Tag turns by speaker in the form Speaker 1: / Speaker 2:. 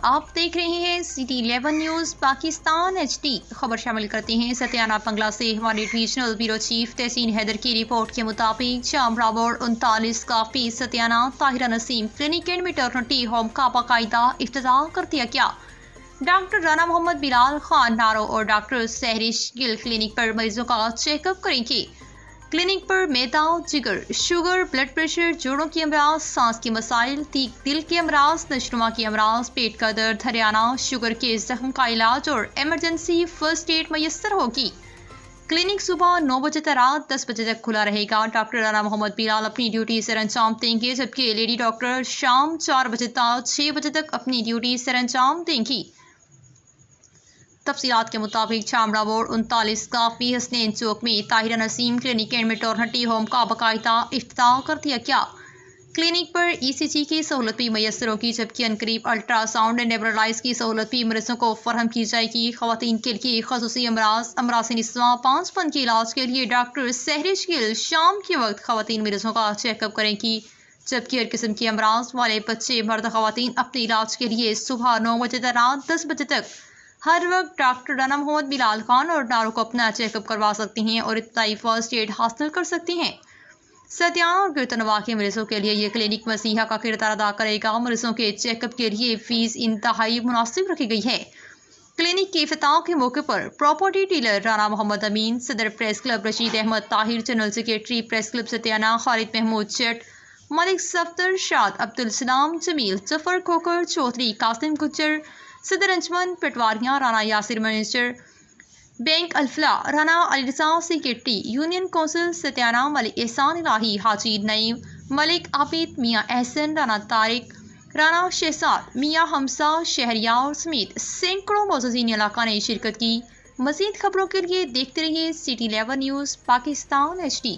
Speaker 1: آپ دیکھ رہے ہیں City 11 نیوز پاکستان HD۔ خبر شامل کرتے ہیں ستیانہ بنگلہ سے ہمارے ریجنل بیورو چیف تحسین حیدر کی رپورٹ کے مطابق چامرا وارڈ 39 کا پی ستیانہ طاہرہ نسیم کلینک اینڈ میٹرنٹی ہوم کا باقاعدہ افتتاح کر دیا گیا۔ ڈاکٹر رانا محمد بلال خان نارو اور ڈاکٹر سہرش گل کلینک پر مریضوں کا چیک اپ کریں گے۔ کلینک پر میدا، جگر، شوگر، بلڈ پریشر، جوڑوں کی امراض، سانس کے مسائل، دل کے امراض، نشوونما کے امراض، پیٹ کا درد، ہریانہ، شوگر کے زخم کا علاج اور ایمرجنسی فرسٹ ایڈ میسر ہوگی۔ کلینک صبح 9 بجے سے رات 10 بجے تک کھلا رہے گا۔ ڈاکٹر رانا محمد بلال اپنی ڈیوٹی سر انجام دیں گے، جبکہ لیڈی ڈاکٹر شام 4 بجے تا 6 بجے تک اپنی ڈیوٹی سر انجام دیں گی۔ تفصیلات کے مطابق چامرا وارڈ 39 کا پی حسنین چوک میں طاہرہ نسیم کلینک اینڈ میٹرنٹی ہوم کا باقاعدہ افتتاح کر دیا گیا۔ کلینک پر ECG کی سہولت بھی میسر ہوگی، جبکہ عنقریب الٹرا ساؤنڈ اینڈ نیبرلائز کی سہولت بھی مریضوں کو فراہم کی جائے گی۔ خواتین کے لیے خصوصی امراض نسواں 5 فن کے علاج کے لیے ڈاکٹر سہرش گل شام کے وقت خواتین مریضوں کا چیک اپ کریں گی، جبکہ ہر قسم کے امراض والے بچے مرد خواتین اپنے علاج کے لیے صبح 9 بجے سے رات 10 بجے تک ہر وقت ڈاکٹر رانا محمد بلال خان اور نارو کو اپنا چیک اپ کروا سکتے ہیں اور ابتدائی فرسٹ ایڈ حاصل کر سکتے ہیں۔ ستیانہ اور گرتنواع کے مریضوں کے لیے یہ کلینک مسیحا کا کردار ادا کرے گا۔ مریضوں کے چیک اپ کے لیے فیس انتہائی مناسب رکھی گئی ہے۔ کلینک کے افتتاح کے موقع پر پراپرٹی ڈیلر رانا محمد امین، صدر press club Rashid Ahmad Tahir, general secretary press club Satiana Khalid Mahmood Chatt, Malik Safdar, Shad Abdussalam, Jamil Zafar Khokhar, Chaudhry Qasim Gujjar, صدر انجمن پٹواریاں Rana Yasir, manager bank Alfalah Rana Ali Raza, secretary union council Satiana Malik Ehsan Elahi, Haji نعیم، ملک عابد، میاں احسن، رانا طارق، رانا شہزاد، میاں حمزہ، شہریار سمیت سینکڑوں معززین علاقہ نے شرکت کی۔ مزید خبروں کے لیے دیکھتے رہیے City 11 نیوز پاکستان HD۔